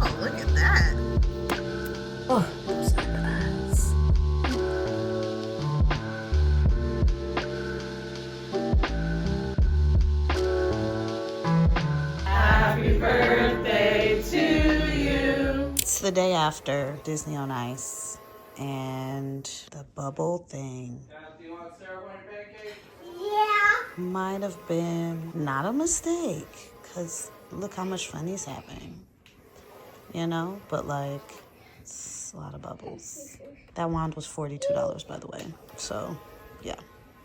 Oh, look at that. Oh, those eyes. Happy birthday to you. It's the day after Disney on Ice and the bubble thing. Do you want ceremony pancake? Might have been not a mistake, because look how much fun is happening. You know, but like, it's a lot of bubbles. That wand was $42, by the way. So, yeah.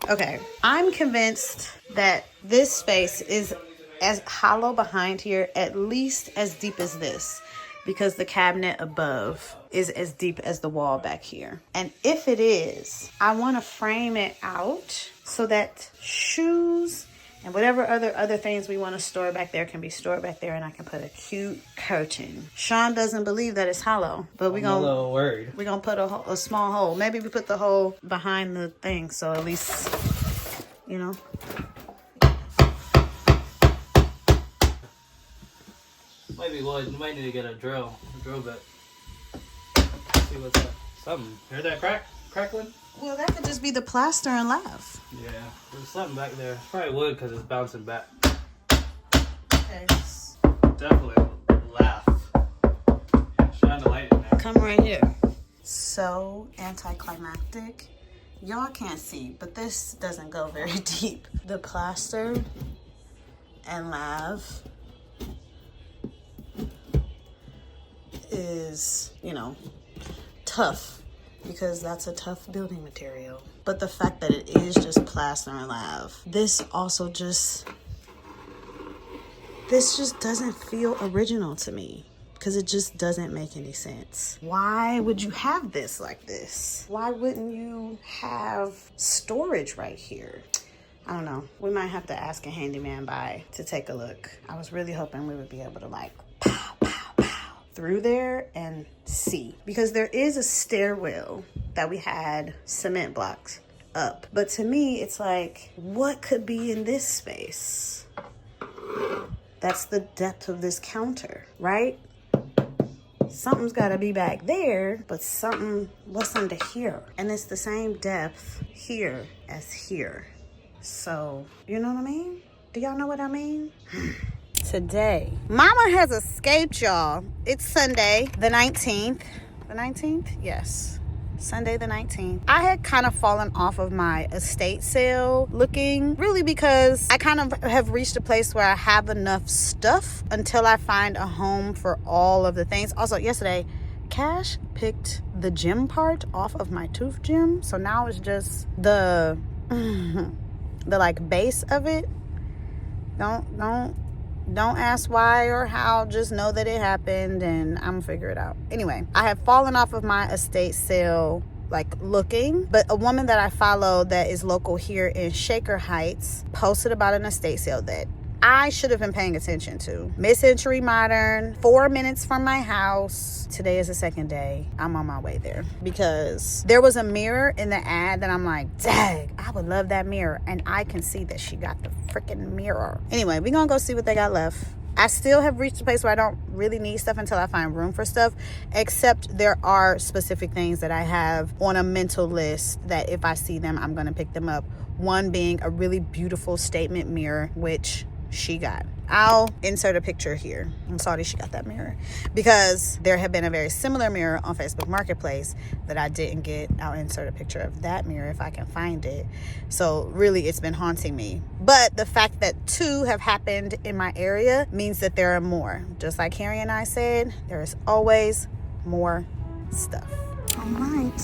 Okay, I'm convinced that this space is as hollow behind here, at least as deep as this, because the cabinet above is as deep as the wall back here. And if it is, I want to frame it out so that shoes and whatever other things we want to store back there can be stored back there, and I can put a cute curtain. Sean doesn't believe that it's hollow, but we're I'm a little worried. gonna put a small hole. Maybe we put the hole behind the thing, so at least, you know. Might be wood. You might need to get a drill bit. See what's up. Something. Hear that crackling? Well, that could just be the plaster and laugh. Yeah, there's something back there. It's probably wood because it's bouncing back. Okay. Definitely laugh. Shine the light in there. Come right here. So anticlimactic. Y'all can't see, but this doesn't go very deep. The plaster and laugh is, you know, tough, because that's a tough building material. But the fact that it is just plaster and laugh, this just doesn't feel original to me, because it just doesn't make any sense. Why would you have this like this? Why wouldn't you have storage right here? I don't know. We might have to ask a handyman by to take a look. I was really hoping we would be able to like pow, pow, pow through there and see, because there is a stairwell that we had cement blocks up. But to me, it's like, what could be in this space? That's the depth of this counter, right? Something's got to be back there, but what's under here? And it's the same depth here as here. So, you know what I mean? Do y'all know what I mean? Today, Mama has escaped, y'all. It's Sunday, the 19th. The 19th? Yes. Sunday the 19th. I had kind of fallen off of my estate sale looking, really, because I kind of have reached a place where I have enough stuff until I find a home for all of the things. Also, yesterday, Cash picked the gym part off of my tooth gym. So now it's just the like base of it. Don't ask why or how, just know that it happened and I'm gonna figure it out. Anyway, I have fallen off of my estate sale like looking, but a woman that I follow that is local here in Shaker Heights posted about an estate sale that I should have been paying attention to. Mid-century modern, 4 minutes from my house. Today is the second day. I'm on my way there because there was a mirror in the ad that I'm like, dang, I would love that mirror. And I can see that she got the freaking mirror. Anyway, we're gonna go see what they got left. I still have reached a place where I don't really need stuff until I find room for stuff, except there are specific things that I have on a mental list that if I see them, I'm gonna pick them up. One being a really beautiful statement mirror, which she got. I'll insert a picture here. I'm sorry she got that mirror, because there had been a very similar mirror on Facebook Marketplace that I didn't get. I'll insert a picture of that mirror if I can find it. So really, it's been haunting me. But the fact that 2 have happened in my area means that there are more. Just like Harry and I said, there is always more stuff. All right,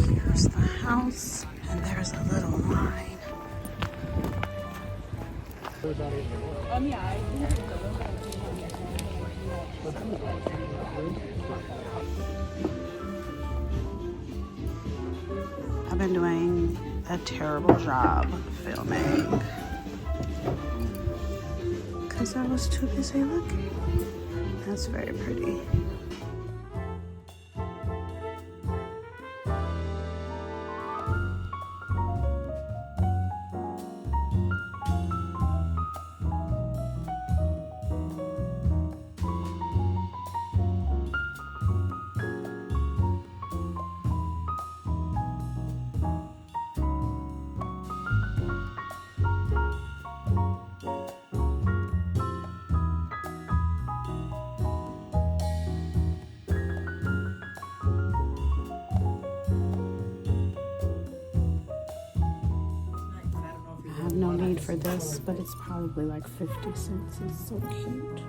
here's the house, and there's a little line. I've been doing a terrible job filming because I was too busy looking. That's very pretty. for this, but it's probably like 50 cents. It's so cute.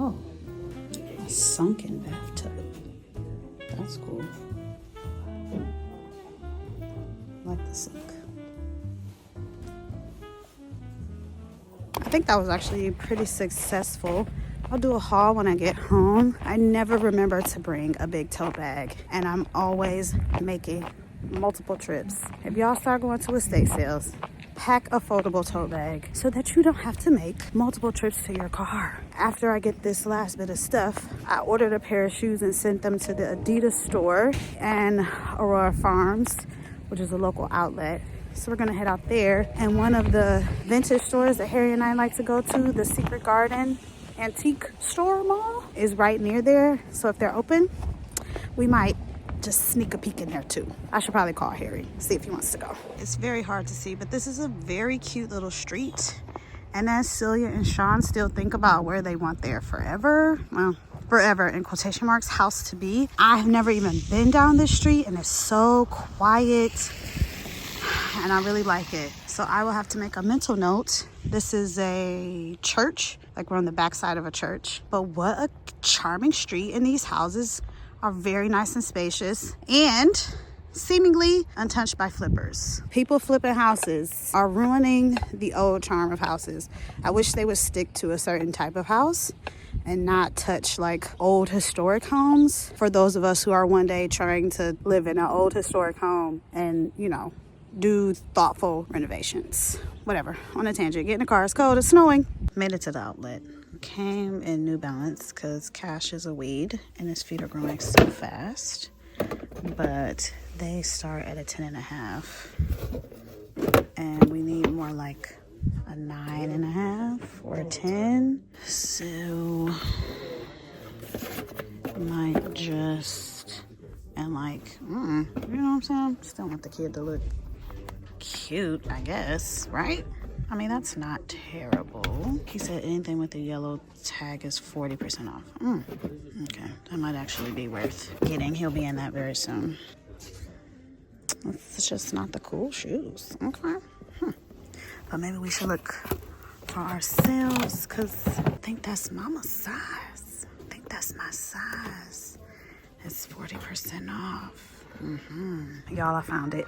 Oh, a sunken bathtub. That's cool. I like the sink. I think that was actually pretty successful. I'll do a haul when I get home. I never remember to bring a big tote bag, and I'm always making multiple trips. If y'all start going to estate sales, pack a foldable tote bag so that you don't have to make multiple trips to your car. After I get this last bit of stuff, I ordered a pair of shoes and sent them to the Adidas store and Aurora Farms, which is a local outlet. So we're gonna head out there. And one of the vintage stores that Harry and I like to go to, the Secret Garden Antique Store Mall, is right near there. So if they're open, we might just sneak a peek in there too. I should probably call Harry, see if he wants to go. It's very hard to see, but this is a very cute little street. And as Celia and Sean still think about where they want their forever, well, forever in quotation marks, house to be, I've never even been down this street, and it's so quiet and I really like it. So I will have to make a mental note. This is a church, like we're on the backside of a church, but what a charming street. And these houses are very nice and spacious and seemingly untouched by flippers. People flipping houses are ruining the old charm of houses. I wish they would stick to a certain type of house and not touch like old historic homes for those of us who are one day trying to live in an old historic home and, you know, do thoughtful renovations. Whatever, on a tangent. Get in the car, it's cold, it's snowing. Made it to the outlet. Came in New Balance because Cash is a weed and his feet are growing so fast. But they start at a 10.5. And we need more like a 9.5 or a 10. So might just, and like, you know what I'm saying? Still want the kid to look cute, I guess, right? I mean, that's not terrible. He said anything with the yellow tag is 40% off. Okay, that might actually be worth getting. He'll be in that very soon. It's just not the cool shoes. Okay. But maybe we should look for ourselves because I think that's mama's size. I think that's my size. It's 40% off. Y'all, I found it.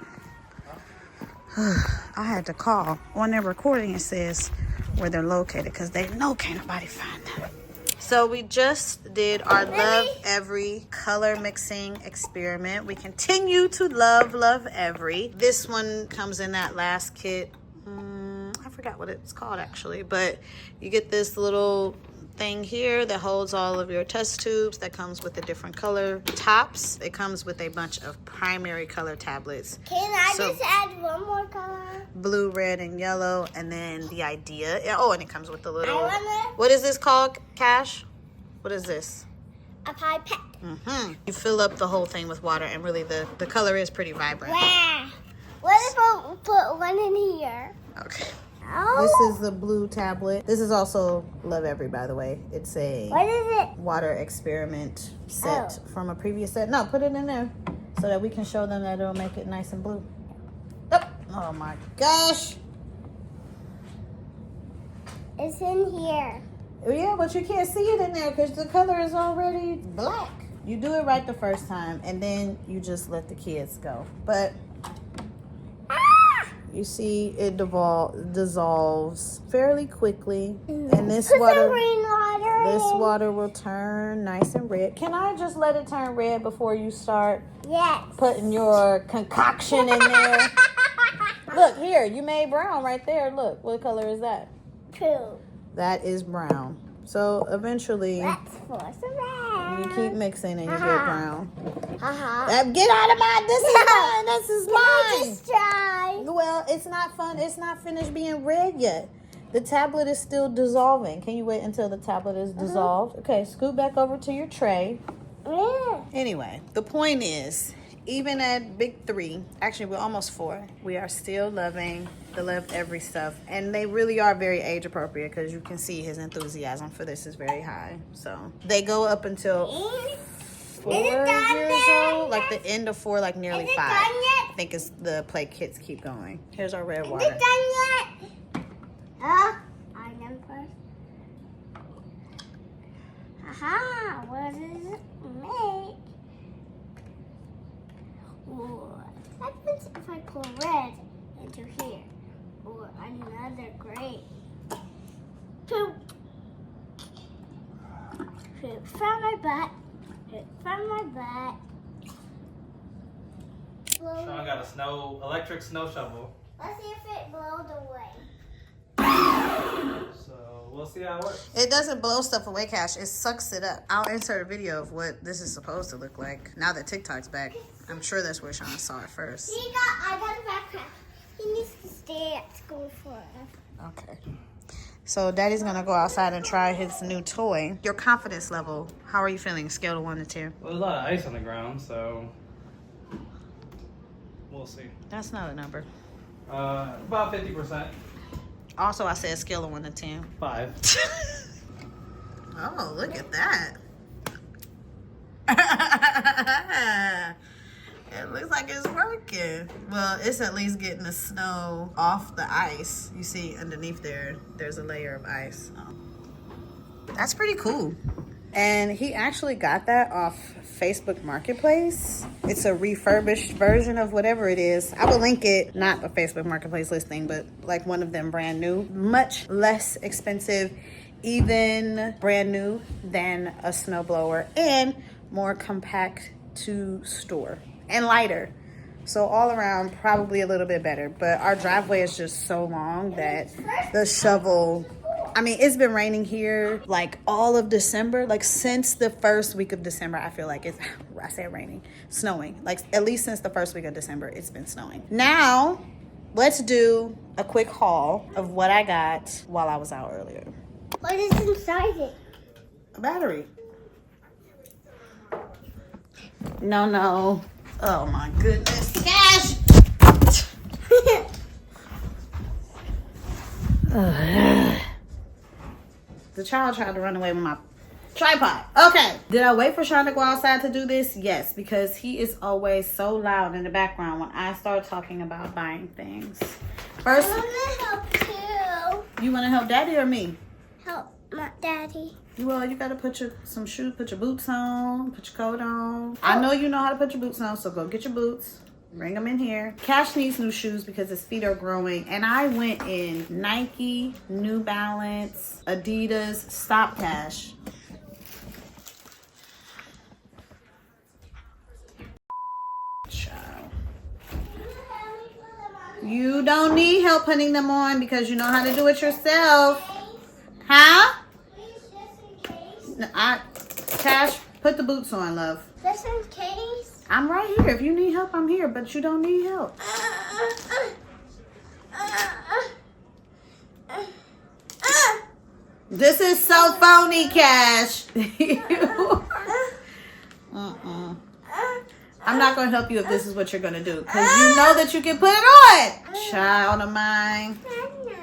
I had to call. On their recording, it says where they're located because they know can't nobody find them. So we just did our Love Every color mixing experiment. We continue to love Every. This one comes in that last kit. I forgot what it's called actually, but you get this little thing here that holds all of your test tubes that comes with the different color tops. It comes with a bunch of primary color tablets. Can I just add one more color? Blue, red, and yellow. And then the idea, oh, and it comes with the little, I what is this called, Cash? What is this? A pipette. You fill up the whole thing with water, and really the color is pretty vibrant. Wow. What if I put one in here? Okay. Oh. This is the blue tablet. This is also Love Every, by the way. It's a What is it? water experiment set from a previous set. No, put it in there so that we can show them that it'll make it nice and blue. Oh my gosh. It's in here. Yeah, but you can't see it in there because the color is already black. You do it right the first time, and then you just let the kids go. But you see it dissolves fairly quickly. And this Put water, some green water this in. water will turn nice and red. Can I just let it turn red before you start Yes. putting your concoction in there? Look, here, you made brown right there. Look, what color is that? True. That is brown. So eventually, Let's pour some red. You keep mixing and you get brown. Uh-huh. Get out of mine. This is mine. This is mine. Just try. Well, it's not fun. It's not finished being red yet. The tablet is still dissolving. Can you wait until the tablet is dissolved? Okay, scoot back over to your tray. Yeah. Anyway, the point is, even at big 3, actually we're almost 4, we are still loving the Love Every stuff. And they really are very age appropriate because you can see his enthusiasm for this is very high. So they go up until 4 years old, like the end of 4, like nearly 5. I think it's the play kids keep going. Here's our red water. Is it done yet? I am first. Aha, what does it make? What happens if I pour red into here? Or another gray? Poop. Poop from my butt. Poop from my butt. Sean got a electric snow shovel. Let's see if it blows away. So we'll see how it works. It doesn't blow stuff away, Cash. It sucks it up. I'll insert a video of what this is supposed to look like. Now that TikTok's back, I'm sure that's where Sean saw it first. I got a backpack. He needs to stay at school forever. Okay. So Daddy's gonna go outside and try his new toy. Your confidence level, how are you feeling? Scale of 1 to 10. Well, there's a lot of ice on the ground, so we'll see. That's not a number. About 50%. Also, I said scale of 1 to 10. 5. Oh, look at that. It looks like it's working. Well, it's at least getting the snow off the ice. You see underneath there's a layer of ice. Oh. That's pretty cool. And he actually got that off Facebook Marketplace. It's a refurbished version of whatever it is. I will link it, not a Facebook Marketplace listing, but like one of them brand new. Much less expensive, even brand new than a snowblower, and more compact to store and lighter. So all around, probably a little bit better. But our driveway is just so long that the shovel, I mean, it's been raining here like all of December. Like since the first week of December, I feel like I said raining, snowing. Like at least since the first week of December, it's been snowing. Now, let's do a quick haul of what I got while I was out earlier. What is inside it? A battery. No. Oh my goodness. Cash! The child tried to run away with my tripod. Okay. Did I wait for Sean to go outside to do this? Yes, because he is always so loud in the background when I start talking about buying things. First, I want to help too. you want to help Daddy or me? Help my daddy. Well, you gotta put some shoes, put your boots on, put your coat on. I know you know how to put your boots on, so go get your boots. Bring them in here. Cash needs new shoes because his feet are growing. And I went in Nike, New Balance, Adidas. Stop, Cash. Child. You don't need help putting them on because you know how to do it yourself. Huh? Cash, put the boots on, love. Just in case. I'm right here. If you need help, I'm here, but you don't need help. This is so phony, Cash. I'm not going to help you if this is what you're going to do, because you know that you can put it on. Child of mine.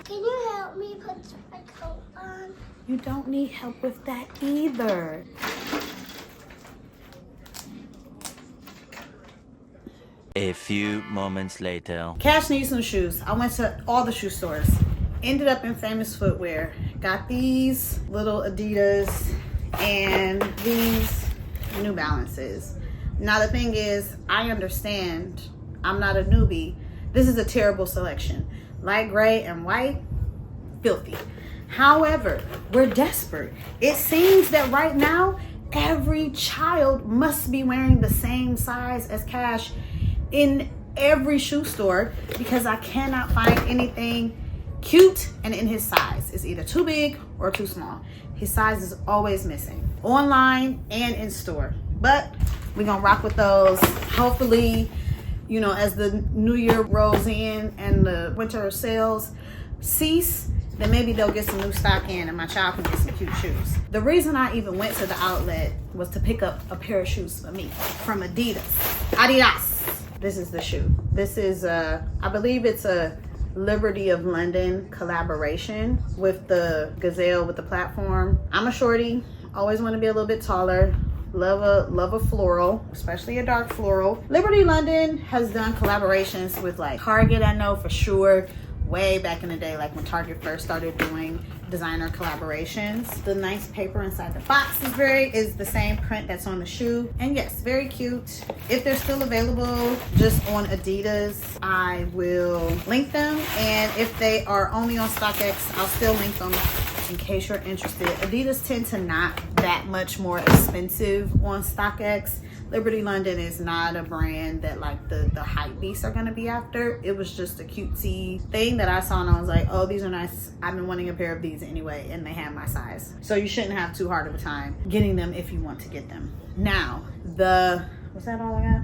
Can you help me put my coat on? You don't need help with that either. A few moments later. Cash needs some shoes. I went to all the shoe stores. Ended up in Famous Footwear. Got these little Adidas and these New Balances. Now the thing is, I understand. I'm not a newbie. This is a terrible selection. Light gray and white, filthy. However, we're desperate. It seems that right now, every child must be wearing the same size as Cash in every shoe store because I cannot find anything cute and in his size. It's either too big or too small. His size is always missing, online and in store. But we're gonna rock with those. Hopefully, you know, as the new year rolls in and the winter sales cease, then maybe they'll get some new stock in and my child can get some cute shoes. The reason I even went to the outlet was to pick up a pair of shoes for me from Adidas. This is the shoe. This is I believe it's a Liberty of London collaboration with the Gazelle, with the platform. I'm a shorty, always want to be a little bit taller. Love a floral, especially a dark floral. Liberty London has done collaborations with like Target, I know for sure, way back in the day, like when Target first started doing designer collaborations. The nice paper inside the box is the same print that's on the shoe, and yes, very cute. If they're still available just on Adidas, I will link them, and if they are only on StockX, I'll still link them in case you're interested. Adidas tend to not that much more expensive on StockX. Liberty London is not a brand that like the hype beasts are gonna be after. It was just a cutesy thing that I saw and I was like, oh, these are nice. I've been wanting a pair of these anyway, and they have my size. So you shouldn't have too hard of a time getting them if you want to get them. Now, was that all I got?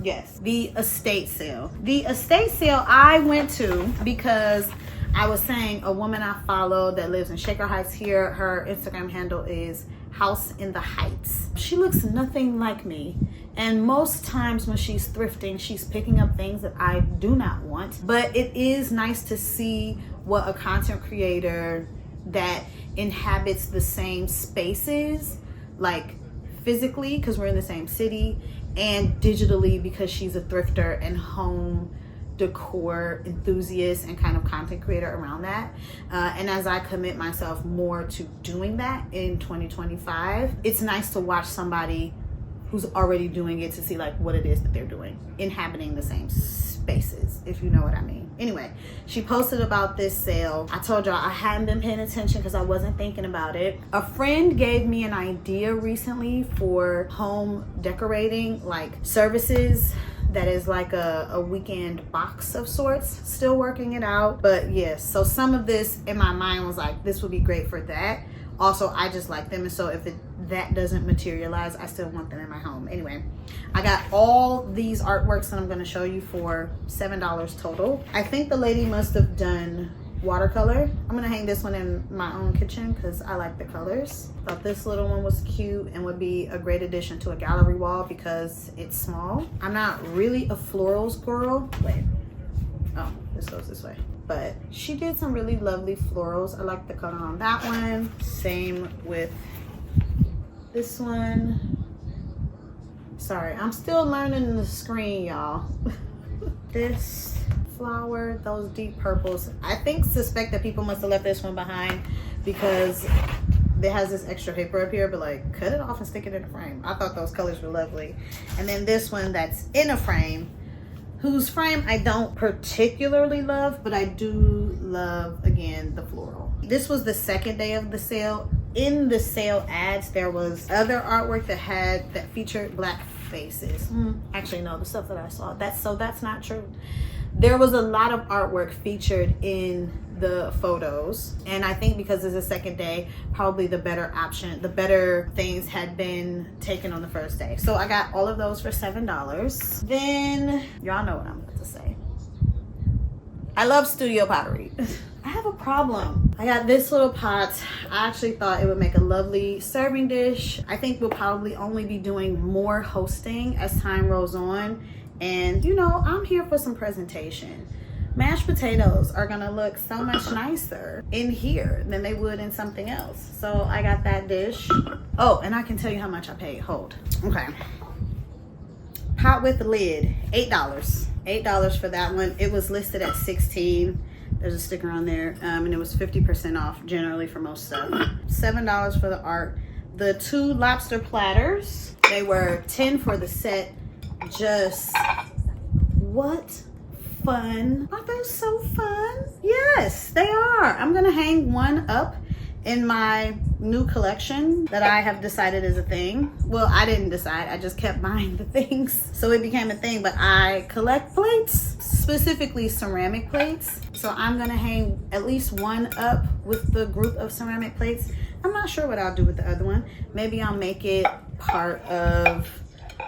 Yes, the estate sale. The estate sale I went to because I was saying a woman I follow that lives in Shaker Heights here, her Instagram handle is House in the Heights. She looks nothing like me, and most times when she's thrifting, she's picking up things that I do not want. But it is nice to see what a content creator that inhabits the same spaces, like physically because we're in the same city, and digitally because she's a thrifter and home decor enthusiast and kind of content creator around that. And as I commit myself more to doing that in 2025, it's nice to watch somebody who's already doing it to see like what it is that they're doing, inhabiting the same spaces, if you know what I mean. Anyway, she posted about this sale. I told y'all I hadn't been paying attention because I wasn't thinking about it. A friend gave me an idea recently for home decorating, like services that is like a weekend box of sorts. Still working it out, but yes, so some of this in my mind was like, this would be great for that. Also, I just like them, and so if that doesn't materialize, I still want them in my home. Anyway, I got all these artworks that I'm going to show you for $7 total. I think the lady must have done watercolor. I'm gonna hang this one in my own kitchen because I like the colors. Thought this little one was cute and would be a great addition to a gallery wall because it's small. I'm not really a florals girl. Wait, oh, this goes this way. But she did some really lovely florals. I like the color on that one. Same with this one. Sorry, I'm still learning the screen, y'all. This flower, those deep purples. I suspect that people must have left this one behind because it has this extra paper up here, but like cut it off and stick it in a frame. I thought those colors were lovely. And then this one that's in a frame, whose frame I don't particularly love, but I do love, again, the floral. This was the second day of the sale. In the sale ads, there was other artwork that featured black faces. Actually, no, the stuff that I saw, that's not true. There was a lot of artwork featured in the photos, and I think because it's the second day, probably the better things had been taken on the first day. So I got all of those for $7. Then y'all know what I'm about to say. I love studio pottery. I have a problem. I got this little pot. I actually thought it would make a lovely serving dish. I think we'll probably only be doing more hosting as time rolls on. And you know, I'm here for some presentation. Mashed potatoes are gonna look so much nicer in here than they would in something else. So I got that dish. Oh, and I can tell you how much I paid. Hold. Okay. Pot with the lid, $8. $8 for that one. It was listed at $16. There's a sticker on there, and it was 50% off generally for most stuff. $7 for the art. The 2 lobster platters, they were $10 for the set. Just what fun. Are those so fun? Yes, they are. I'm gonna hang one up in my new collection that I have decided is a thing. Well, I didn't decide, I just kept buying the things, so it became a thing. But I collect plates, specifically ceramic plates, so I'm gonna hang at least one up with the group of ceramic plates. I'm not sure what I'll do with the other one. Maybe I'll make it part of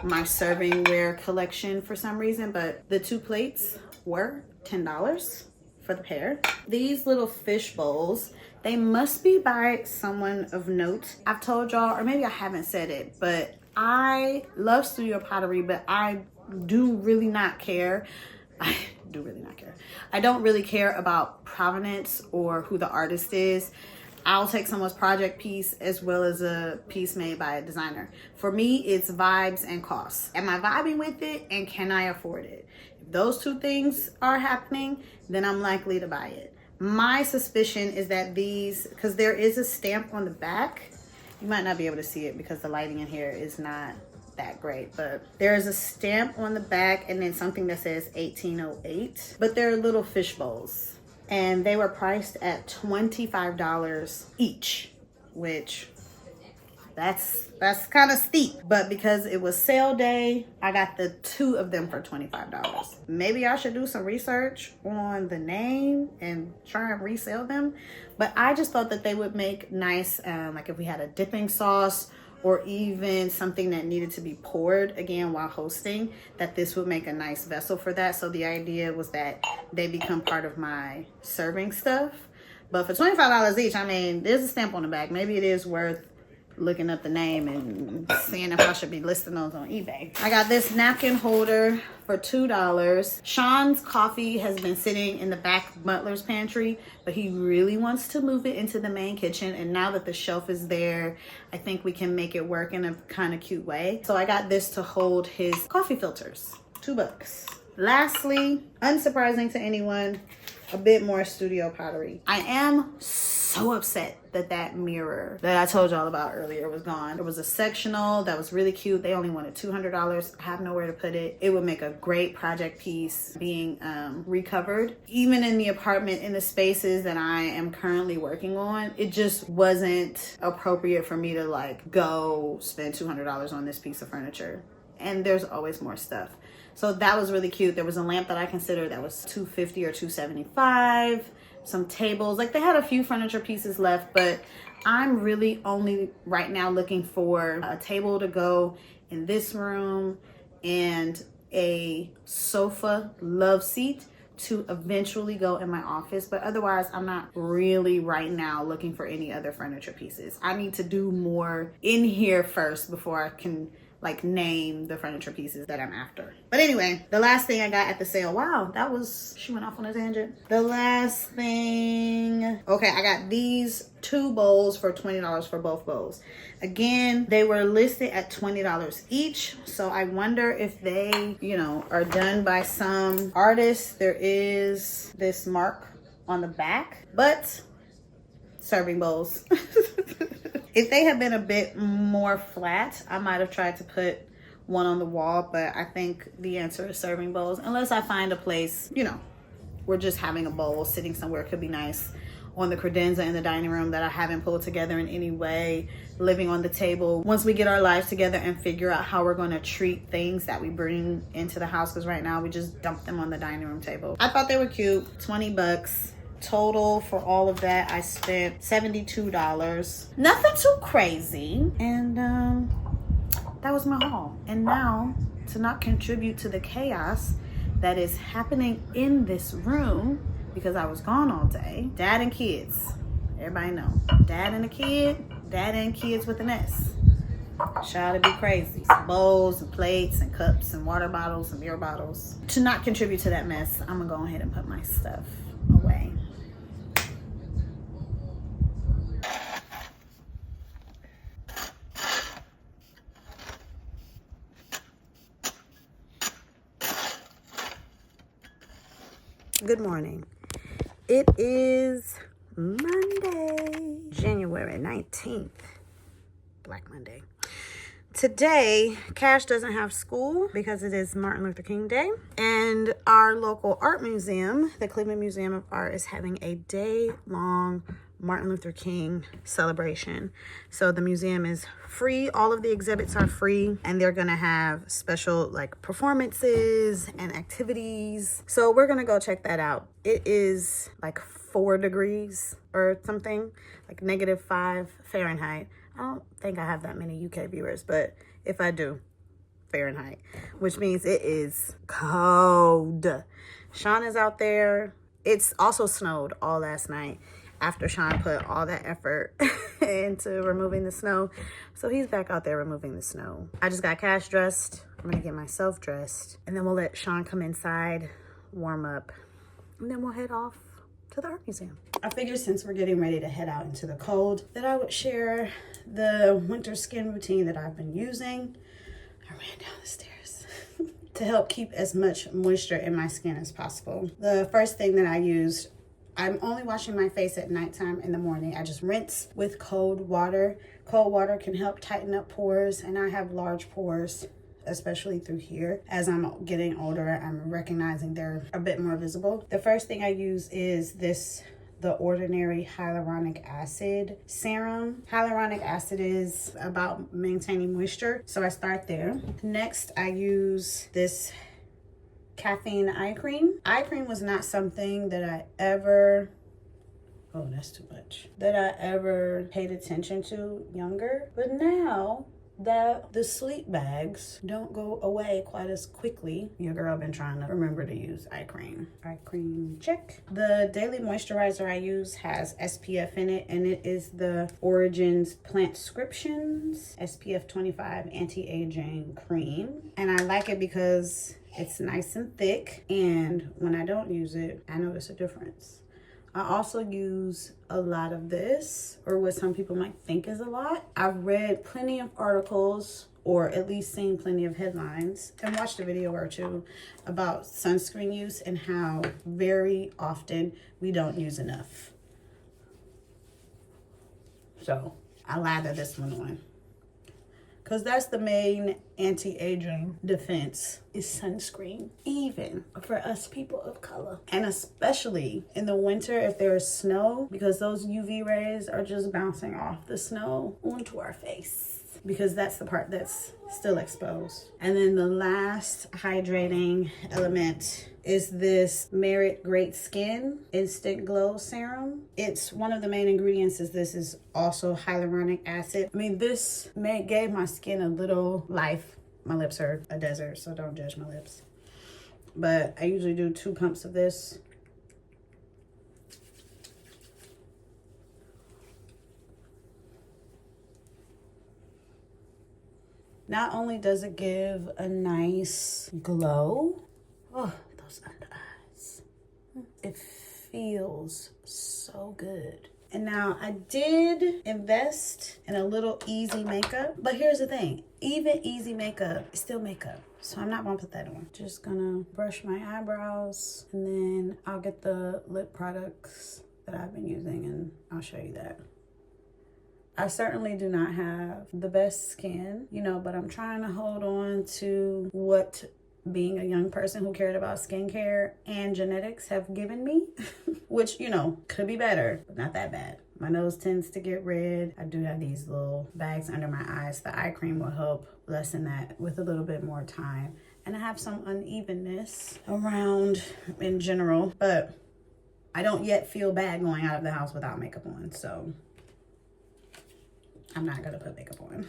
my servingware collection for some reason, but the 2 plates were $10 for the pair. These little fish bowls, they must be by someone of note. I've told y'all, or maybe I haven't said it, but I love studio pottery, but I do really not care. I don't really care about provenance or who the artist is. I'll take someone's project piece as well as a piece made by a designer. For me, it's vibes and costs. Am I vibing with it, and can I afford it? If those 2 things are happening, then I'm likely to buy it. My suspicion is that these, because there is a stamp on the back, you might not be able to see it because the lighting in here is not that great, but there is a stamp on the back and then something that says 1808, but they're little fish bowls. And they were priced at $25 each, which that's kind of steep. But because it was sale day, I got the 2 of them for $25. Maybe I should do some research on the name and try and resell them. But I just thought that they would make nice, like if we had a dipping sauce or even something that needed to be poured again while hosting, that this would make a nice vessel for that. So the idea was that they become part of my serving stuff. But for $25 each, I mean, there's a stamp on the back. Maybe it is worth looking up the name and seeing if I should be listing those on eBay. I got this napkin holder for $2. Sean's coffee has been sitting in the back butler's pantry, but he really wants to move it into the main kitchen. And now that the shelf is there, I think we can make it work in a kind of cute way. So I got this to hold his coffee filters, $2. Lastly, unsurprising to anyone, a bit more studio pottery. I am so upset that that mirror that I told y'all about earlier was gone. There was a sectional that was really cute. They only wanted $200. I have nowhere to put it. It would make a great project piece being recovered. Even in the apartment, in the spaces that I am currently working on, it just wasn't appropriate for me to like go spend $200 on this piece of furniture. And there's always more stuff. So that was really cute. There was a lamp that I considered that was $250 or $275. Some tables, like they had a few furniture pieces left, but I'm really only right now looking for a table to go in this room and a sofa love seat to eventually go in my office. But otherwise, I'm not really right now looking for any other furniture pieces. I need to do more in here first before I can like name the furniture pieces that I'm after. But anyway, the last thing I got at the sale, wow, that was, she went off on a tangent. The last thing, okay, I got these 2 bowls for $20 for both bowls. Again, they were listed at $20 each. So I wonder if they, you know, are done by some artist. There is this mark on the back, but serving bowls. If they had been a bit more flat, I might have tried to put one on the wall, but I think the answer is serving bowls. Unless I find a place, you know, we're just having a bowl sitting somewhere. It could be nice on the credenza in the dining room that I haven't pulled together in any way, living on the table. Once we get our lives together and figure out how we're going to treat things that we bring into the house, because right now we just dump them on the dining room table. I thought they were cute. $20. Total for all of that, I spent $72. Nothing too crazy. And that was my haul. And now, to not contribute to the chaos that is happening in this room, because I was gone all day, dad and kids. Everybody know. Dad and a kid, dad and kids with an S. Try to be crazy. Some bowls and plates and cups and water bottles and beer bottles. To not contribute to that mess, I'm gonna go ahead and put my stuff away. Good morning. It is Monday, January 19th, Black Monday. Today, Cash doesn't have school because it is Martin Luther King Day. And our local art museum, the Cleveland Museum of Art, is having a day-long Martin Luther King celebration. So the museum is free. All of the exhibits are free, and they're gonna have special like performances and activities. So we're gonna go check that out. It is like 4 degrees or something, like -5 Fahrenheit. I don't think I have that many UK viewers, but if I do, Fahrenheit, which means it is cold. Sean is out there. It's also snowed all last night after Sean put all that effort into removing the snow. So he's back out there removing the snow. I just got Cash dressed. I'm gonna get myself dressed, and then we'll let Sean come inside, warm up, and then we'll head off to the art museum. I figured since we're getting ready to head out into the cold that I would share the winter skin routine that I've been using. I ran down the stairs to help keep as much moisture in my skin as possible. The first thing that I used, I'm only washing my face at nighttime. In the morning, I just rinse with cold water. Cold water can help tighten up pores, and I have large pores, especially through here. As I'm getting older, I'm recognizing they're a bit more visible. The first thing I use is this The Ordinary hyaluronic acid serum. Hyaluronic acid is about maintaining moisture, so I start there. Next, I use this caffeine eye cream. Eye cream was not something that I ever, oh, that's too much, that I ever paid attention to younger, but now that the sleep bags don't go away quite as quickly, your girl been trying to remember to use eye cream. Eye cream, check. The daily moisturizer I use has SPF in it, and it is the Origins Plantscriptions SPF 25 Anti-Aging Cream. And I like it because it's nice and thick, and when I don't use it, I notice a difference. I also use a lot of this, or what some people might think is a lot. I've read plenty of articles, or at least seen plenty of headlines, and watched a video or two about sunscreen use and how very often we don't use enough. So I lather this one on, because that's the main anti-aging defense, is sunscreen, even for us people of color. And especially in the winter if there is snow, because those UV rays are just bouncing off the snow onto our face, because that's the part that's still exposed. And then the last hydrating element is this Merit Great Skin Instant Glow Serum. It's one of the main ingredients is this is also hyaluronic acid. I mean, this gave my skin a little life. My lips are a desert, so don't judge my lips. But I usually do 2 pumps of this. Not only does it give a nice glow, oh, those under eyes, it feels so good. And now I did invest in a little easy makeup, but here's the thing, even easy makeup is still makeup. So I'm not gonna put that on. Just gonna brush my eyebrows, and then I'll get the lip products that I've been using and I'll show you that. I certainly do not have the best skin, you know, but I'm trying to hold on to what being a young person who cared about skincare and genetics have given me, which, you know, could be better, but not that bad. My nose tends to get red. I do have these little bags under my eyes. The eye cream will help lessen that with a little bit more time. And I have some unevenness around in general, but I don't yet feel bad going out of the house without makeup on, so I'm not gonna put makeup on.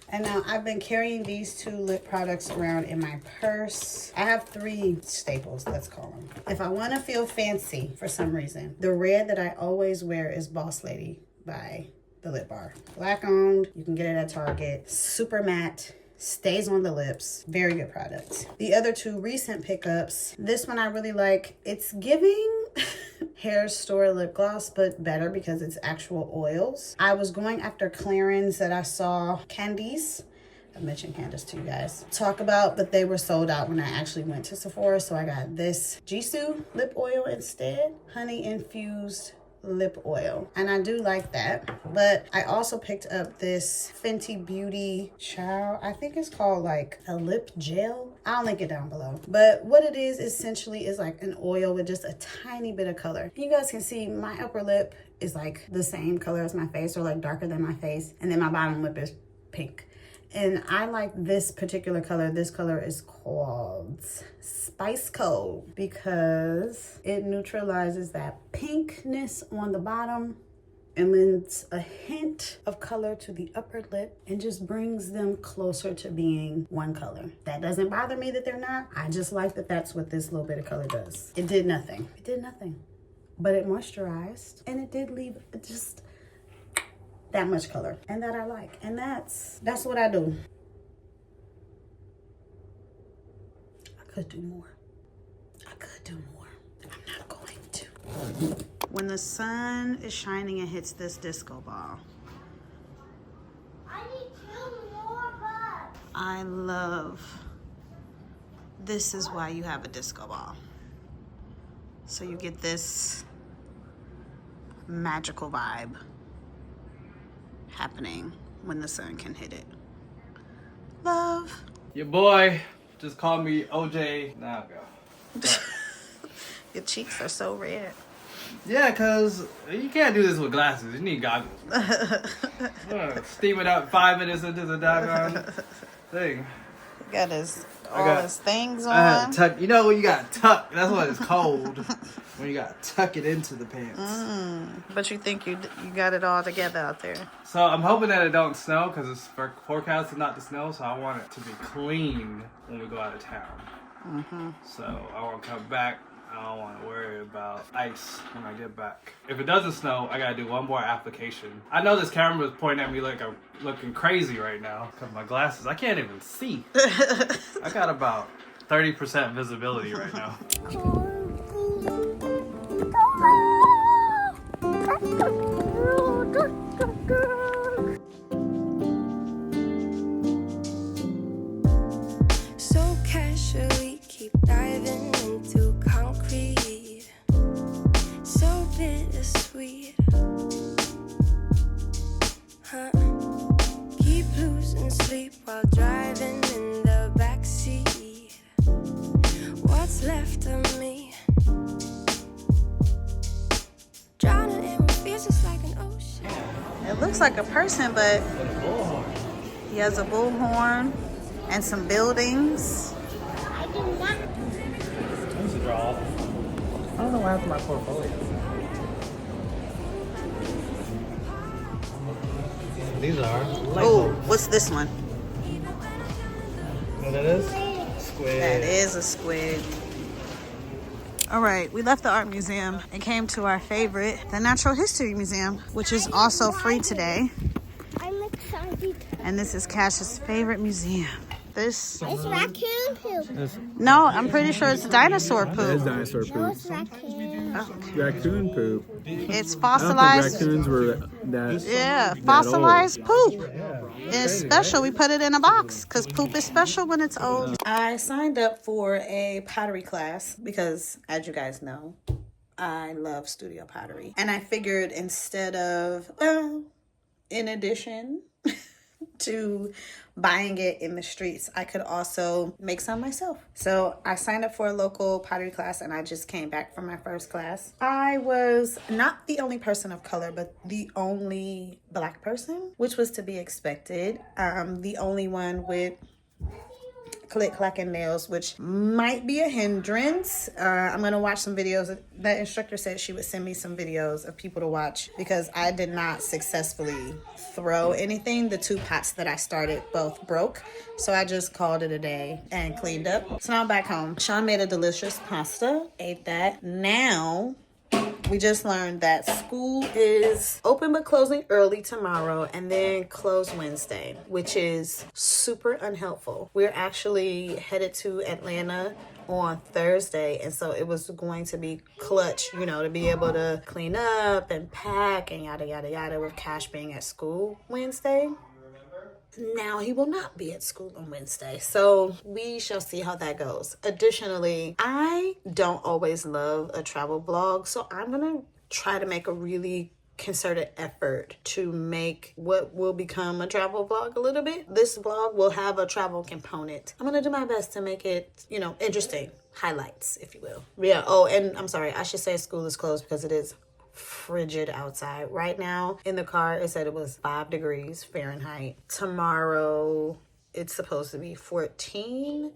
And now I've been carrying these 2 lip products around in my purse. I have 3 staples, let's call them. If I wanna feel fancy for some reason, the red that I always wear is Boss Lady by the Lip Bar. Black owned, you can get it at Target. Super matte, stays on the lips, very good product. The other 2 recent pickups, this one I really like. It's giving hair store lip gloss, but better because it's actual oils. I was going after Clarins that I saw Candice, I mentioned Candice to you guys, talk about, but they were sold out when I actually went to Sephora. So I got this Jisoo lip oil instead, honey infused lip oil, and I do like that. But I also picked up this Fenty Beauty Child, I think it's called like a lip gel. I'll link it down below. But what it is essentially is like an oil with just a tiny bit of color. You guys can see my upper lip is like the same color as my face, or like darker than my face, and then my bottom lip is pink. And I like this particular color. This color is called Spice Cold because it neutralizes that pinkness on the bottom and lends a hint of color to the upper lip and just brings them closer to being one color. That doesn't bother me that they're not. I just like that that's what this little bit of color does. It did nothing. It did nothing. But it moisturized, and it did leave just that much color, and that I like. And that's what I do. I could do more. I could do more. I'm not going to. When the sun is shining and hits this disco ball, I need 2 more bucks. I love, this is why you have a disco ball. So you get this magical vibe happening when the sun can hit it. Love. Your boy just called me OJ. Now go. Your cheeks are so red. Yeah, because you can't do this with glasses. You need goggles. Steam it up 5 minutes into the doggone thing. Got his his things on. I had to tuck. You know when you got tuck, that's when it's cold. When you got to tuck it into the pants. But you think you got it all together out there. So I'm hoping that it don't snow because it's forecasted not to snow. So I want it to be clean when we go out of town. So I want to come back. I don't want to worry about ice when I get back. If it doesn't snow, I gotta do one more application. I know this camera is pointing at me like I'm looking crazy right now because my glasses, I can't even see. I got about 30% visibility right now. So casually keep diving into concrete, so bittersweet, huh? Keep losing sleep while driving in the backseat. What's left of me? Drowning in what feels just like an ocean. It looks like a person, but he has a bullhorn and some buildings. I do not. I used to draw. I don't know what happened to my portfolio. These are. Oh, what's this one? You know what that is? Squid. That is a squid. All right, we left the art museum and came to our favorite, the Natural History Museum, which is also free today. I'm excited. And this is Cash's favorite museum. This, It's raccoon poop. no, I'm pretty sure it's dinosaur It is poop. dinosaur No, poop. it's raccoon. Raccoon poop. It's I don't think fossilized. raccoons were that. Yeah, that fossilized old. poop. It's special. We put it in a box because poop is special when it's old. I signed up for a pottery class because, as you guys know, I love studio pottery. And I figured instead of, in addition to buying it in the streets, I could also make some myself. So I signed up for a local pottery class and I just came back from my first class. I was not the only person of color, but the only Black person, which was to be expected. The only one with click clacking nails, which might be a hindrance. I'm gonna watch some videos. That instructor said she would send me some videos of people to watch because I did not successfully throw anything. The 2 pots that I started both broke, so I just called it a day and cleaned up. So now I'm back home. Sean made a delicious pasta, ate that. Now we just learned that school is open but closing early tomorrow and then close Wednesday, which is super unhelpful. We're actually headed to Atlanta on Thursday, and so it was going to be clutch, you know, to be able to clean up and pack and yada yada yada with Cash being at school Wednesday. Now he will not be at school on Wednesday, so we shall see how that goes. Additionally, I don't always love a travel vlog, so I'm gonna try to make a really concerted effort to make what will become a travel vlog a little bit. This vlog will have a travel component. I'm gonna do my best to make it, you know, interesting. Highlights, if you will. Yeah, oh, and I'm sorry, I should say school is closed because it is frigid outside right now. In the car it said it was 5 degrees Fahrenheit. Tomorrow it's supposed to be 14.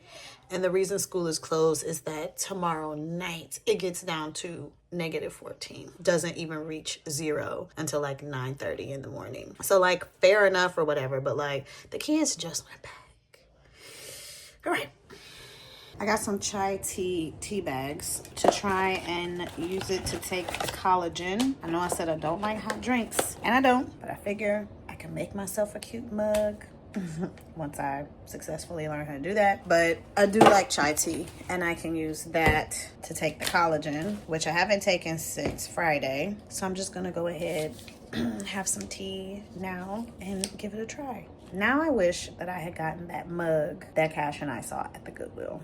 And the reason school is closed is that tomorrow night it gets down to -14. Doesn't even reach 0 until like 9:30 in the morning. So like fair enough or whatever, but like the kids just went back. All right. I got some chai tea bags to try and use it to take collagen. I know I said I don't like hot drinks, and I don't, but I figure I can make myself a cute mug once I successfully learn how to do that. But I do like chai tea, and I can use that to take the collagen, which I haven't taken since Friday. So I'm just gonna go ahead have some tea now and give it a try. Now I wish that I had gotten that mug that Cash and I saw at the Goodwill.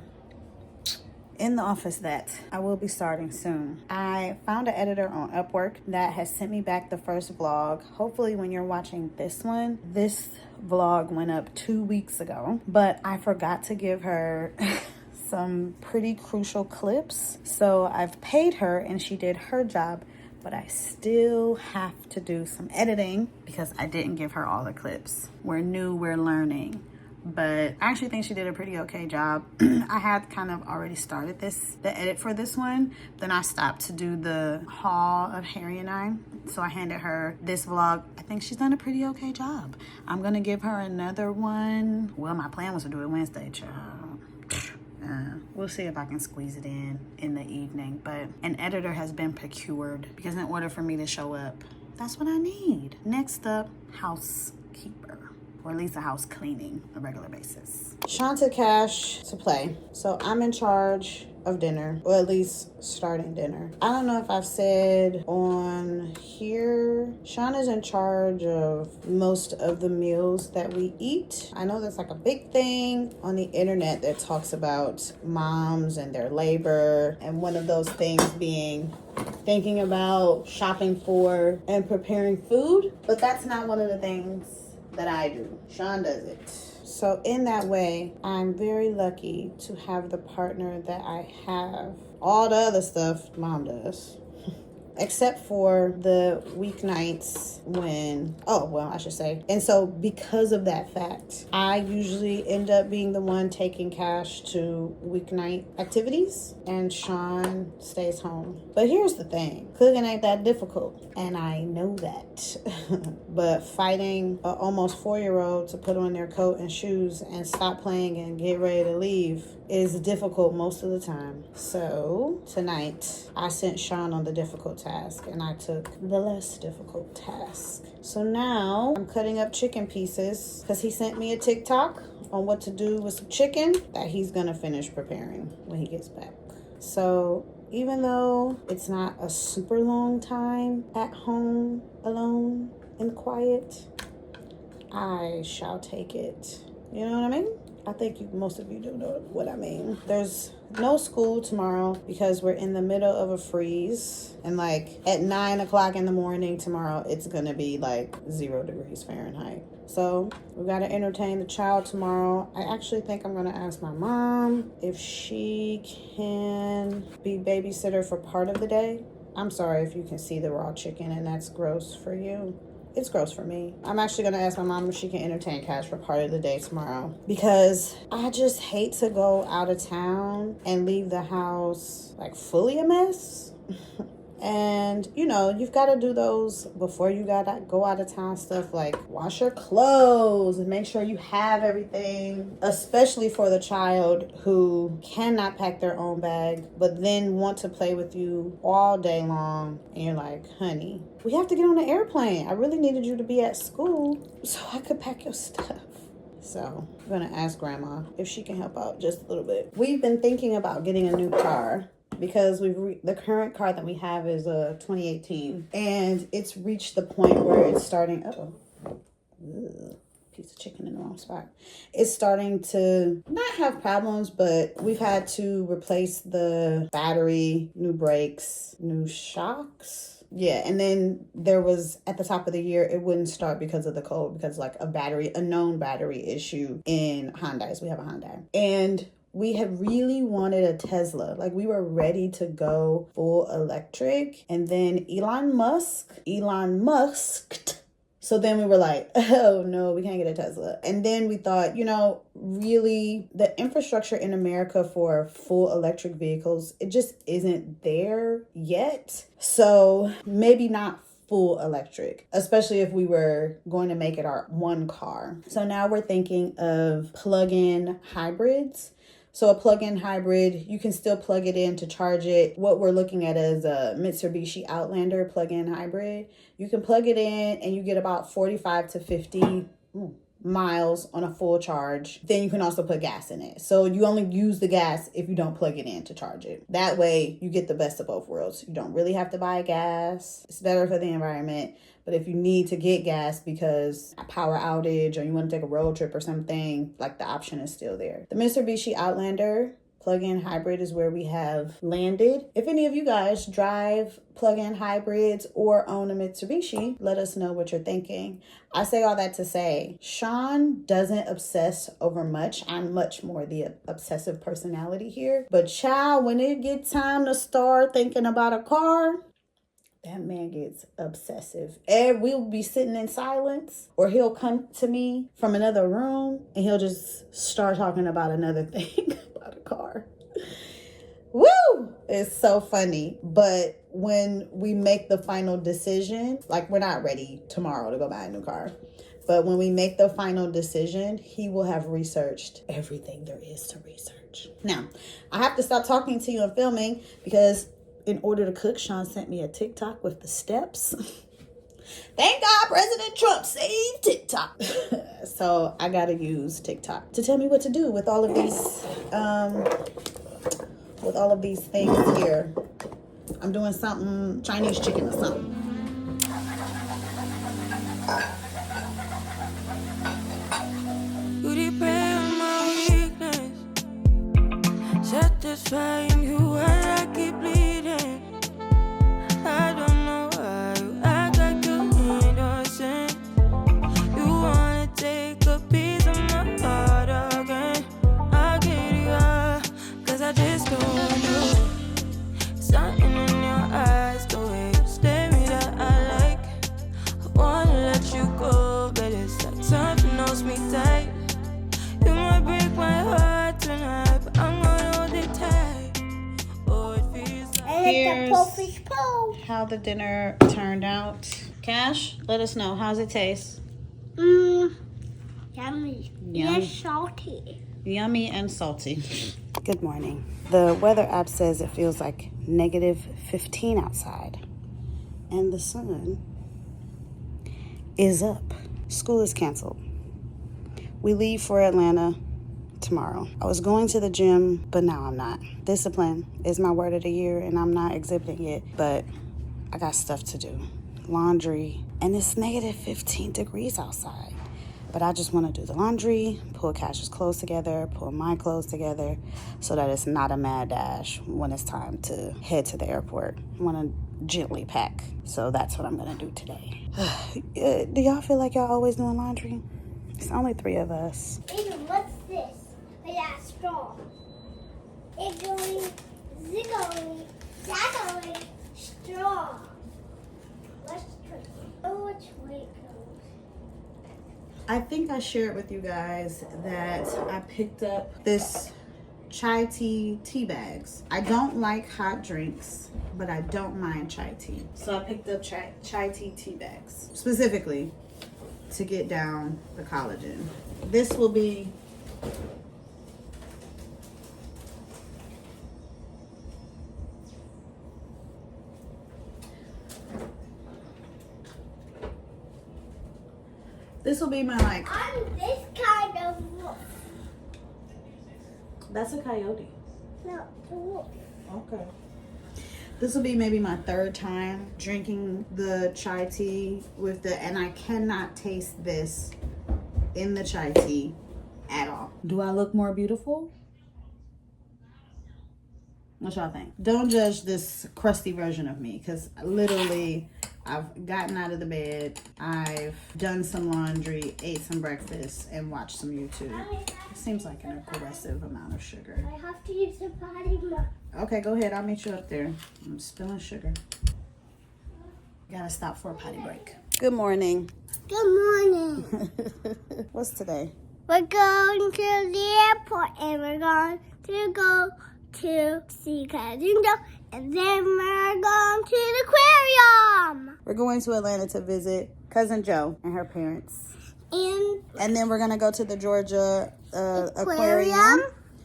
In the office that I will be starting soon, I found an editor on Upwork that has sent me back the first vlog. Hopefully when you're watching this one, this vlog went up 2 weeks ago, but I forgot to give her some pretty crucial clips. So I've paid her and she did her job, but I still have to do some editing because I didn't give her all the clips. We're new, we're learning. But I actually think she did a pretty okay job. I had kind of already started the edit for this one. Then I stopped to do the haul of Harry and I. So I handed her this vlog. I think she's done a pretty okay job. I'm gonna give her another one. Well, my plan was to do it Wednesday, child. We'll see if I can squeeze it in the evening. But an editor has been procured because in order for me to show up, that's what I need. Next up, housekeeper. Or at least a house cleaning on a regular basis. Sean took Cash to play, so I'm in charge of dinner, or at least starting dinner. I don't know if I've said on here, Sean is in charge of most of the meals that we eat. I know there's like a big thing on the internet that talks about moms and their labor, and one of those things being thinking about shopping for and preparing food, but that's not one of the things that I do. Sean does it. So in that way, I'm very lucky to have the partner that I have. All the other stuff Mom does. Except for the weeknights when, I should say. And so because of that fact, I usually end up being the one taking Cash to weeknight activities and Sean stays home. But here's the thing, cooking ain't that difficult and I know that. But fighting an almost 4-year-old to put on their coat and shoes and stop playing and get ready to leave is difficult most of the time. So tonight I sent Sean on the difficult task and I took the less difficult task. So now I'm cutting up chicken pieces because he sent me a TikTok on what to do with some chicken that he's gonna finish preparing when he gets back. So even though it's not a super long time at home alone and quiet, I shall take it. You know what I mean? I think most of you do know what I mean. There's no school tomorrow because we're in the middle of a freeze. And like at 9 o'clock in the morning tomorrow, it's gonna be like 0 degrees Fahrenheit. So we gotta entertain the child tomorrow. I actually think I'm gonna ask my mom if she can be babysitter for part of the day. I'm sorry if you can see the raw chicken and that's gross for you. It's gross for me. I'm actually gonna ask my mom if she can entertain Cash for part of the day tomorrow because I just hate to go out of town and leave the house like fully a mess. And you know, you've got to do those before you gotta go out of town stuff like wash your clothes and make sure you have everything, especially for the child who cannot pack their own bag but then want to play with you all day long and you're like, honey, we have to get on the airplane. I really needed you to be at school so I could pack your stuff. So I'm gonna ask Grandma if she can help out just a little bit. We've been thinking about getting a new car because the current car that we have is a 2018 and it's reached the point where it's starting, piece of chicken in the wrong spot. It's starting to not have problems, but we've had to replace the battery, new brakes, new shocks. Yeah, and then there was, at the top of the year, it wouldn't start because of the cold, because like a known battery issue in Hyundais. We have a Hyundai. And we had really wanted a Tesla. Like we were ready to go full electric. And then Elon Musk So then we were like, oh no, we can't get a Tesla. And then we thought, you know, really the infrastructure in America for full electric vehicles, it just isn't there yet. So maybe not full electric, especially if we were going to make it our one car. So now we're thinking of plug-in hybrids. So a plug-in hybrid, you can still plug it in to charge it. What we're looking at is a Mitsubishi Outlander plug-in hybrid. You can plug it in and you get about 45 to 50 miles on a full charge. Then you can also put gas in it. So you only use the gas if you don't plug it in to charge it. That way you get the best of both worlds. You don't really have to buy gas. It's better for the environment. But if you need to get gas because a power outage or you want to take a road trip or something, like the option is still there. The Mitsubishi Outlander plug-in hybrid is where we have landed. If any of you guys drive plug-in hybrids or own a Mitsubishi, let us know what you're thinking. I say all that to say, Sean doesn't obsess over much. I'm much more the obsessive personality here. But child, when it gets time to start thinking about a car, that man gets obsessive. And we'll be sitting in silence, or he'll come to me from another room and he'll just start talking about another thing about a car. Woo! It's so funny. But when we make the final decision, like we're not ready tomorrow to go buy a new car. But when we make the final decision, he will have researched everything there is to research. Now, I have to stop talking to you and filming because in order to cook, Sean sent me a TikTok with the steps. Thank God President Trump saved TikTok. So I gotta use TikTok to tell me what to do with all of these things here. I'm doing something, Chinese chicken or something. You depend on my weakness, satisfying you while I keep bleeding. I don't know why you act like you innocent. You wanna take a piece of my heart again. I'll get you out, 'cause I just don't know. Something in your eyes, the way you stare me that I like. I wanna let you go, but it's like something knows me tight. You might break my heart tonight, but I'm gonna hold it tight. Oh, it feels like Here's how the dinner turned out. Cash, let us know. How's it taste? Yummy. Yum. Yes, salty. Yummy and salty. Good morning. The weather app says it feels like -15 outside. And the sun is up. School is canceled. We leave for Atlanta tomorrow. I was going to the gym, but now I'm not. Discipline is my word of the year, and I'm not exhibiting it, but I got stuff to do. Laundry, and it's -15 degrees outside. But I just want to do the laundry, pull Cash's clothes together, pull my clothes together, so that it's not a mad dash when it's time to head to the airport. I want to gently pack. So that's what I'm going to do today. Do y'all feel like y'all always doing laundry? It's only 3 of us. Even what's this? With that straw. Iggly, ziggly, zaggly, straw. Let's try. Oh, which way it goes. I think I shared with you guys that I picked up this chai tea bags. I don't like hot drinks, but I don't mind chai tea. So I picked up chai tea bags, specifically to get down the collagen. This will be my like. I'm this kind of wolf. That's a coyote. No, the wolf. Okay. This will be maybe my 3rd time drinking the chai tea with and I cannot taste this in the chai tea at all. Do I look more beautiful? What y'all think? Don't judge this crusty version of me, because literally I've gotten out of the bed, I've done some laundry, ate some breakfast, and watched some YouTube. It seems like an aggressive amount of sugar. I have to use the potty mouth. Okay, go ahead. I'll meet you up there. I'm spilling sugar. Gotta stop for a potty break. Good morning. Good morning. What's today? We're going to the airport and we're going to go to see Cousin Joe, and then we're going to the aquarium. We're going to Atlanta to visit Cousin Joe and her parents. And then we're going to go to the Georgia aquarium,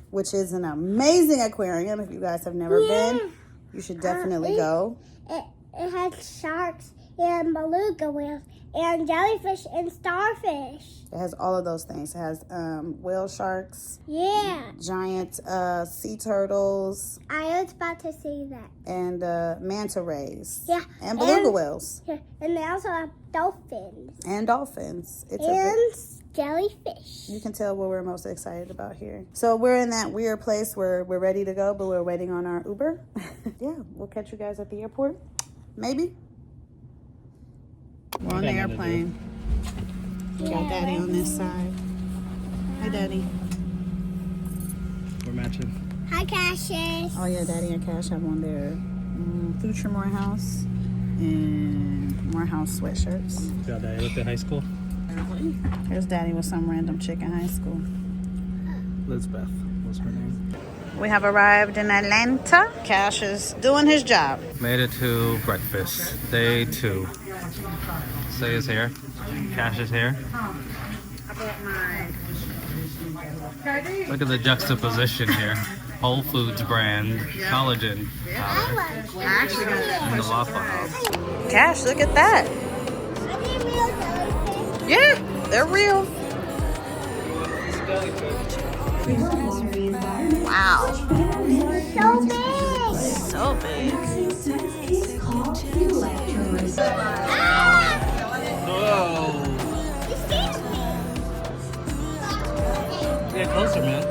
which is an amazing aquarium. If you guys have never been, you should definitely go. It has sharks and beluga whales and jellyfish and starfish. It has all of those things. It has whale sharks. Yeah. Giant sea turtles. I was about to say that. And manta rays. Yeah. And beluga whales. Yeah. And they also have dolphins. And dolphins. Jellyfish. You can tell what we're most excited about here. So we're in that weird place where we're ready to go, but we're waiting on our Uber. Yeah, we'll catch you guys at the airport. Maybe. We're on the airplane. We got Daddy on this side. Hi, Daddy. We're matching. Hi, Cassius. Oh, yeah, Daddy and Cash have on their Future Morehouse and Morehouse sweatshirts. Got Daddy looked at high school. Here's Daddy with some random chick in high school. Elizabeth was her name. We have arrived in Atlanta. Cash is doing his job. Made it to breakfast. Day 2. Say is here. Cash is here. Look at the juxtaposition here. Whole Foods brand collagen powder I actually got that. in the Waffle House. Cash, look at that. Yeah, they're real. Wow. So big. So big. Whoa. Get closer, man.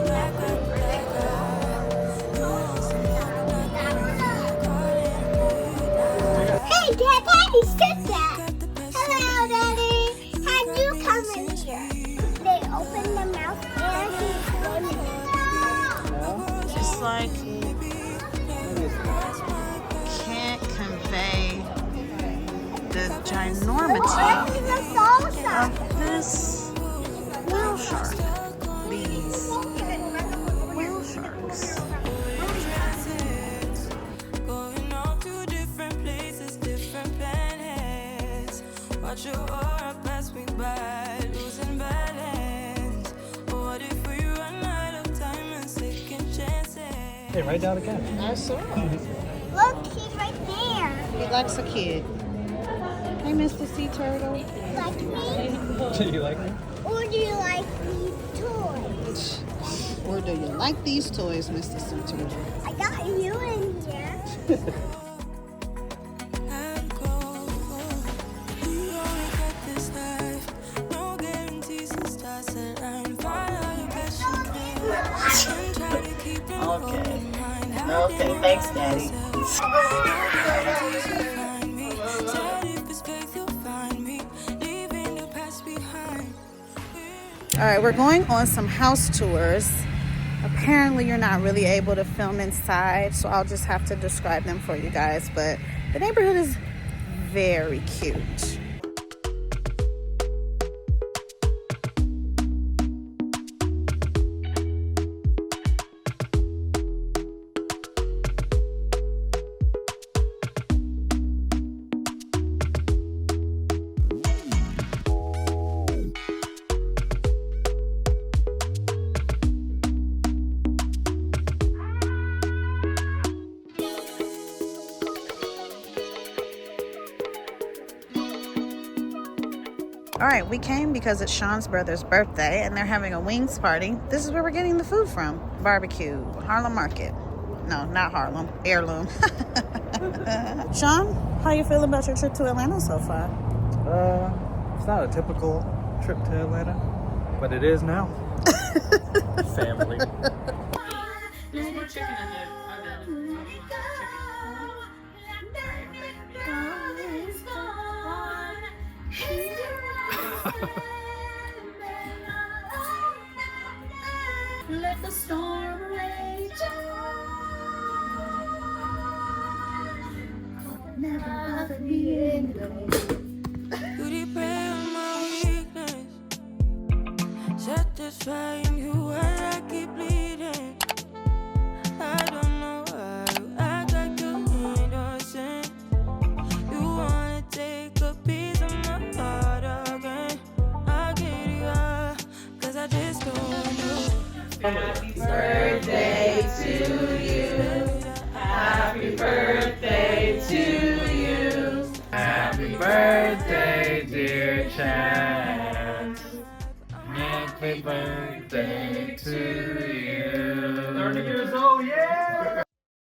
Hey, Daddy, sit that. Hello, Daddy. How'd you come in here? They opened the mouth and he's swimming. Just like can't convey the ginormity of this whale shark. These whale sharks. Going off to different places, different planets. Watch your aura pass me by, losing balance. What if we run out of time and second chances? Hey, write down again. I saw him. Look, he's right there. He likes a kid. Hey, Mr. Sea Turtle. Like me? Do you like me? Or do you like these toys? Or do you like these toys, Mr. Sea Turtle? I got you in here. And go. We only got this life. No guarantees and stars that I'm fine. You best shoot me. And try to keep them all in mind. Okay, thanks, Daddy. All right, we're going on some house tours. Apparently, you're not really able to film inside, so I'll just have to describe them for you guys. But the neighborhood is very cute. All right, we came because it's Sean's brother's birthday and they're having a wings party. This is where we're getting the food from. Barbecue, Harlem Market. No, not Harlem, Heirloom. Sean, how you feeling about your trip to Atlanta so far? It's not a typical trip to Atlanta, but it is now. Family. There's more chicken in there. Let the storm rage on. Never the end. a chance. Happy birthday to you. 30 years old, yeah!